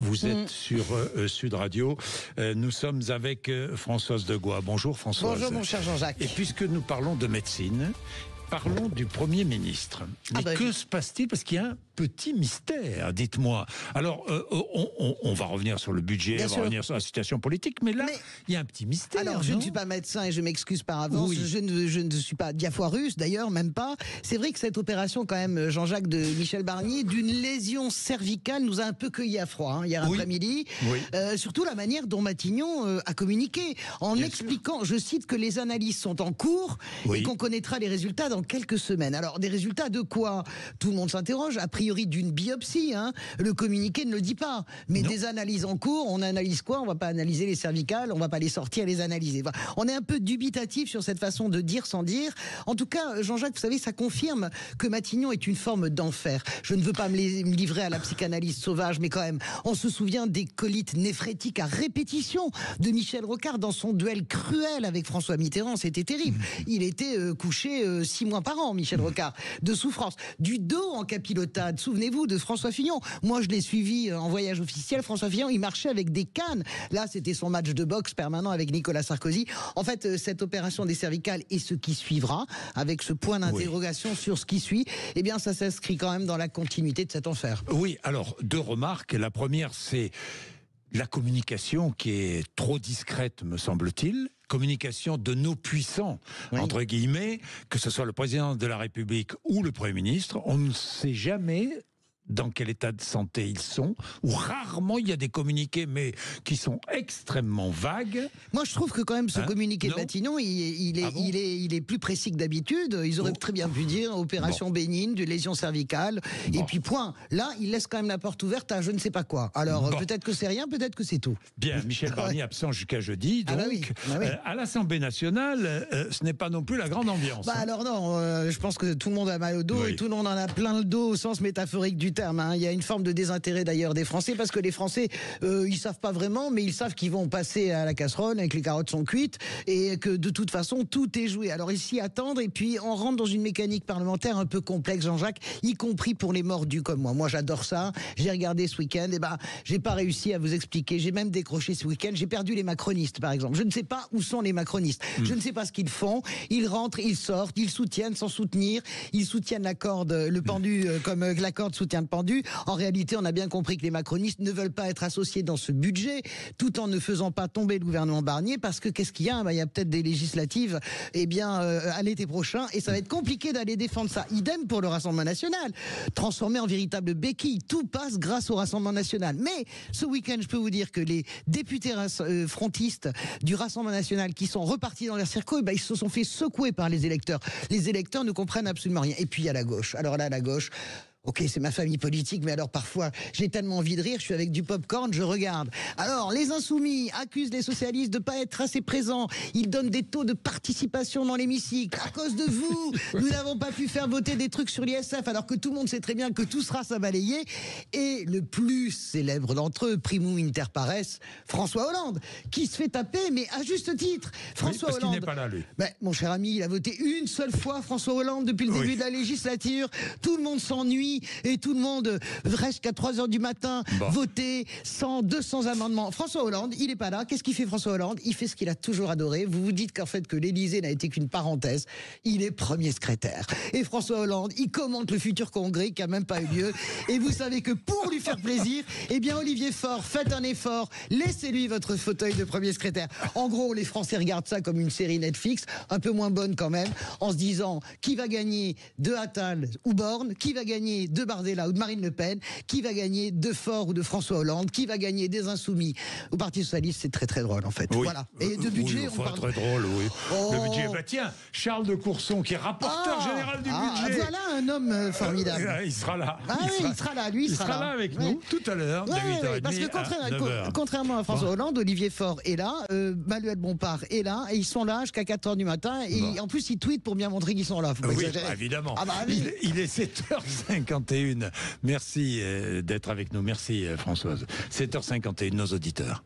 Vous êtes sur Sud Radio. Nous sommes avec Françoise Degois. Bonjour Françoise. Bonjour mon cher Jean-Jacques. Et puisque nous parlons de médecine, parlons du Premier ministre. Mais que se passe-t-il? Parce qu'il y a un petit mystère, dites-moi. Alors, on va revenir sur le budget, on va revenir sur la situation politique, mais là, il y a un petit mystère. Alors, je ne suis pas médecin et je m'excuse par avance. Oui. Je ne suis pas diaphorus, d'ailleurs, même pas. C'est vrai que cette opération, quand même, Jean-Jacques, de Michel Barnier, d'une lésion cervicale, nous a un peu cueillis à froid, hier après-midi. Oui. Surtout la manière dont Matignon a communiqué, en expliquant, je cite, que les analyses sont en cours et qu'on connaîtra les résultats dans quelques semaines. Alors, des résultats de quoi? Tout le monde s'interroge. A priori, d'une biopsie, hein. Le communiqué ne le dit pas. Mais des analyses en cours, on analyse quoi? On va pas analyser les cervicales, on va pas les sortir, les analyser. Enfin, on est un peu dubitatif sur cette façon de dire sans dire. En tout cas, Jean-Jacques, vous savez, ça confirme que Matignon est une forme d'enfer. Je ne veux pas me livrer à la psychanalyse sauvage, mais quand même, on se souvient des colites néphrétiques à répétition de Michel Rocard dans son duel cruel avec François Mitterrand. C'était terrible. Il était couché 6 mois par an, Michel Rocard, de souffrance. Du dos en capilotade. Souvenez-vous de François Fillon. Moi, je l'ai suivi en voyage officiel. François Fillon, il marchait avec des cannes. Là, c'était son match de boxe permanent avec Nicolas Sarkozy. En fait, cette opération des cervicales et ce qui suivra, avec ce point d'interrogation sur ce qui suit, eh bien, ça s'inscrit quand même dans la continuité de cet enfer. Oui, alors, 2 remarques. La première, c'est la communication qui est trop discrète, me semble-t-il. Communication de nos puissants, entre guillemets, que ce soit le président de la République ou le Premier ministre, on ne sait jamais dans quel état de santé ils sont, ou rarement il y a des communiqués, mais qui sont extrêmement vagues. Moi, je trouve que quand même ce communiqué de Matignon, il est plus précis que d'habitude. Ils auraient très bien pu dire opération bénigne, de lésion cervicale, et puis point. Là, il laisse quand même la porte ouverte à je ne sais pas quoi. Alors, peut-être que c'est rien, peut-être que c'est tout. Bien, Michel Barnier absent jusqu'à jeudi, donc à l'Assemblée nationale, ce n'est pas non plus la grande ambiance. Bah alors non, je pense que tout le monde a mal au dos, et tout le monde en a plein le dos au sens métaphorique du terme. Il y a une forme de désintérêt d'ailleurs des Français, parce que les Français, ils savent pas vraiment, mais ils savent qu'ils vont passer à la casserole, et que les carottes sont cuites, et que de toute façon, tout est joué. Alors ici, attendre, et puis on rentre dans une mécanique parlementaire un peu complexe, Jean-Jacques, y compris pour les mordus comme moi. Moi, j'adore ça. J'ai regardé ce week-end, et j'ai pas réussi à vous expliquer. J'ai même décroché ce week-end. J'ai perdu les macronistes, par exemple. Je ne sais pas où sont les macronistes. Je ne sais pas ce qu'ils font. Ils rentrent, ils sortent, ils soutiennent sans soutenir. Ils soutiennent la corde, le pendu, comme la corde soutient le pendu. En réalité, on a bien compris que les macronistes ne veulent pas être associés dans ce budget, tout en ne faisant pas tomber le gouvernement Barnier, parce que qu'est-ce qu'il y a? Il y a peut-être des législatives, à l'été prochain, et ça va être compliqué d'aller défendre ça. Idem pour le Rassemblement national, transformé en véritable béquille. Tout passe grâce au Rassemblement national. Mais ce week-end, je peux vous dire que les députés frontistes du Rassemblement national qui sont repartis dans leur circuit, ils se sont fait secouer par les électeurs. Les électeurs ne comprennent absolument rien. Et puis il y a la gauche. Alors là, la gauche... Ok, c'est ma famille politique, mais alors parfois, j'ai tellement envie de rire, je suis avec du popcorn, je regarde. Alors, les insoumis accusent les socialistes de pas être assez présents. Ils donnent des taux de participation dans l'hémicycle. À cause de vous, nous n'avons pas pu faire voter des trucs sur l'ISF, alors que tout le monde sait très bien que tout sera à balayer. Et le plus célèbre d'entre eux, primum inter pares, François Hollande, qui se fait taper, mais à juste titre. François Hollande. Parce qu'il n'est pas là, lui. Mon cher ami, il a voté une seule fois, François Hollande, depuis le début de la législature. Tout le monde s'ennuie. Et tout le monde reste qu'à 3h du matin, voter 100, 200 amendements. François Hollande, il n'est pas là. Qu'est-ce qu'il fait, François Hollande? Il fait ce qu'il a toujours adoré. Vous vous dites qu'en fait, que l'Élysée n'a été qu'une parenthèse. Il est premier secrétaire. Et François Hollande, il commente le futur congrès qui n'a même pas eu lieu. Et vous savez que pour lui faire plaisir, Olivier Faure, faites un effort. Laissez-lui votre fauteuil de premier secrétaire. En gros, les Français regardent ça comme une série Netflix, un peu moins bonne quand même, en se disant qui va gagner de Attal ou Borne, qui va gagner de Bardella ou de Marine Le Pen, qui va gagner de Faure ou de François Hollande, qui va gagner des Insoumis au Parti Socialiste. C'est très très drôle en fait. Voilà. Et de budget, on parle très drôle, le budget. Tiens, Charles de Courson, qui est rapporteur général du budget. Voilà un homme formidable. Il sera là. Il sera là. Lui, il sera là avec nous tout à l'heure. Parce que contrairement à François Hollande, Olivier Faure est là, Manuel Bompard est là, et ils sont là jusqu'à 4h du matin. Et en plus, ils tweetent pour bien montrer qu'ils sont là. Oui, évidemment. Il est 7h51. Merci d'être avec nous. Merci Françoise. 7h51, nos auditeurs.